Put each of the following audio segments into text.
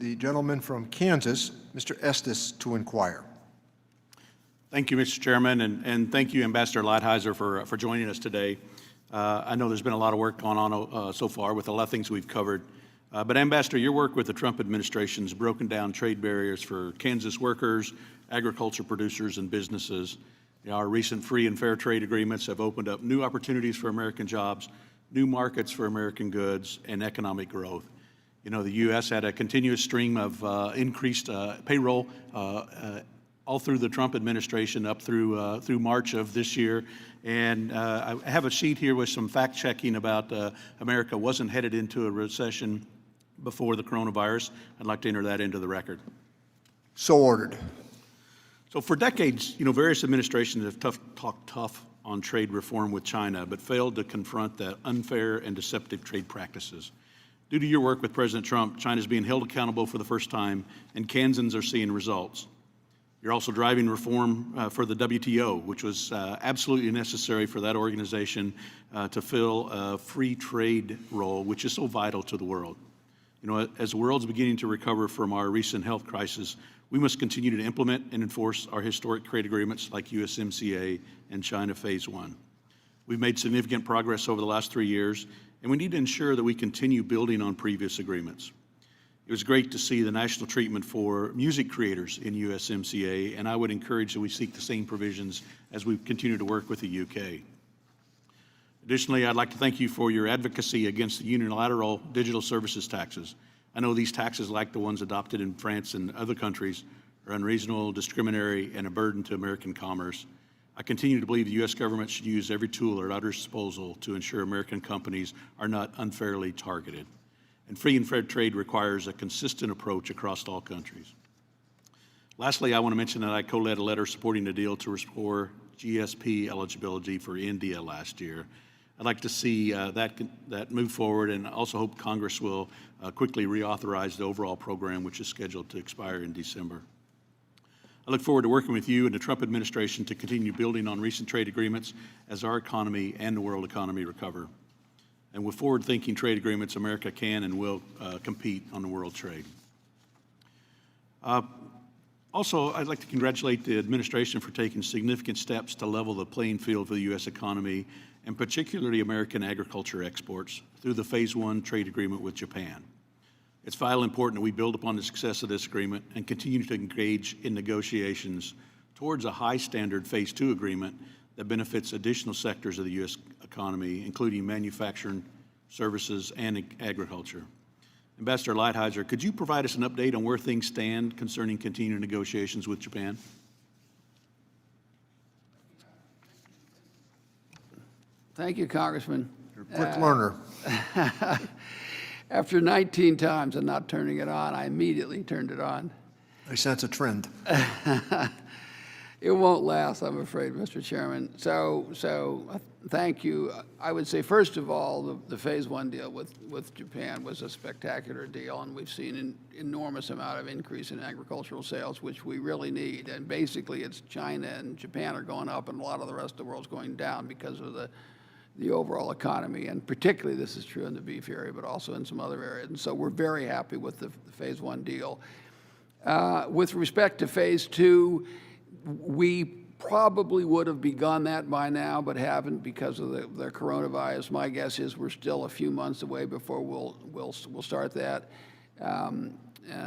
the gentleman from Kansas, Mr. Estes, to inquire. Thank you, Mr. Chairman, and thank you, Ambassador Lighthizer, for joining us today. I know there's been a lot of work going on so far with a lot of things we've covered. But Ambassador, your work with the Trump administration has broken down trade barriers for Kansas workers, agriculture producers, and businesses. Our recent free and fair trade agreements have opened up new opportunities for American jobs, new markets for American goods, and economic growth. The U.S. had a continuous stream of increased payroll all through the Trump administration up through March of this year. And I have a sheet here with some fact checking about America wasn't headed into a recession before the coronavirus. I'd like to enter that into the record. So ordered. So for decades, various administrations have talked tough on trade reform with China, but failed to confront the unfair and deceptive trade practices. Due to your work with President Trump, China is being held accountable for the first time, and Kansans are seeing results. You're also driving reform for the WTO, which was absolutely necessary for that organization to fill a free trade role, which is so vital to the world. As the world's beginning to recover from our recent health crisis, we must continue to implement and enforce our historic trade agreements like USMCA and China Phase 1. We've made significant progress over the last 3 years, and we need to ensure that we continue building on previous agreements. It was great to see the national treatment for music creators in USMCA, and I would encourage that we seek the same provisions as we continue to work with the UK. Additionally, I'd like to thank you for your advocacy against the unilateral digital services taxes. I know these taxes, like the ones adopted in France and other countries, are unreasonable, discriminatory, and a burden to American commerce. I continue to believe the U.S. government should use every tool at our disposal to ensure American companies are not unfairly targeted. And free and fair trade requires a consistent approach across all countries. Lastly, I want to mention that I co-led a letter supporting a deal to restore GSP eligibility for India last year. I'd like to see that move forward, and also hope Congress will quickly reauthorize the overall program, which is scheduled to expire in December. I look forward to working with you and the Trump administration to continue building on recent trade agreements as our economy and the world economy recover. And with forward-thinking trade agreements, America can and will compete on the world trade. Also, I'd like to congratulate the administration for taking significant steps to level the playing field for the U.S. economy, and particularly American agriculture exports, through the Phase 1 trade agreement with Japan. It's vitally important that we build upon the success of this agreement and continue to engage in negotiations towards a high-standard Phase 2 agreement that benefits additional sectors of the U.S. economy, including manufacturing, services, and agriculture. Ambassador Lighthizer, could you provide us an update on where things stand concerning continuing negotiations with Japan? Thank you, Congressman. You're a quick learner. After 19 times of not turning it on, I immediately turned it on. I sense a trend. It won't last, I'm afraid, Mr. Chairman. So thank you. I would say, first of all, the Phase 1 deal with Japan was a spectacular deal, and we've seen an enormous amount of increase in agricultural sales, which we really need. And basically, it's China and Japan are going up, and a lot of the rest of the world's going down because of the overall economy. And particularly, this is true in the beef area, but also in some other areas. And so we're very happy with the Phase 1 deal. With respect to Phase 2, we probably would have begun that by now, but haven't because of the coronavirus. My guess is we're still a few months away before we'll start that.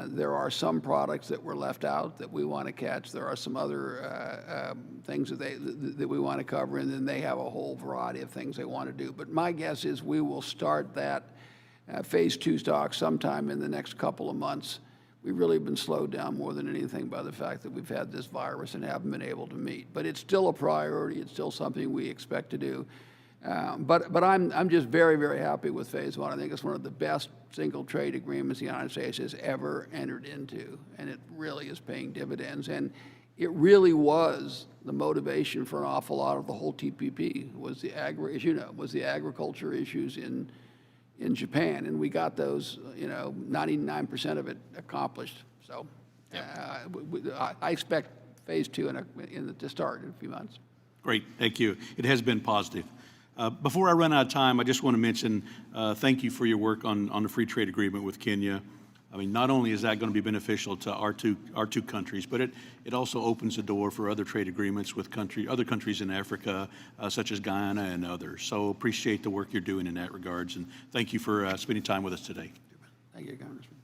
There are some products that were left out that we want to catch. There are some other things that we want to cover, and then they have a whole variety of things they want to do. But my guess is we will start that Phase 2 stock sometime in the next couple of months. We've really been slowed down more than anything by the fact that we've had this virus and haven't been able to meet. But it's still a priority. It's still something we expect to do. But I'm just very, very happy with Phase 1. I think it's one of the best single trade agreements the United States has ever entered into, and it really is paying dividends. And it really was the motivation for an awful lot of the whole TPP was the agriculture issues in Japan, and we got those, 99% of it accomplished. So I expect Phase 2 to start in a few months. Great, thank you. It has been positive. Before I run out of time, I just want to mention thank you for your work on the free trade agreement with Kenya. I mean, not only is that going to be beneficial to our two countries, but it also opens the door for other trade agreements with other countries in Africa, such as Guyana and others. So appreciate the work you're doing in that regards, and thank you for spending time with us today. Thank you, Congressman.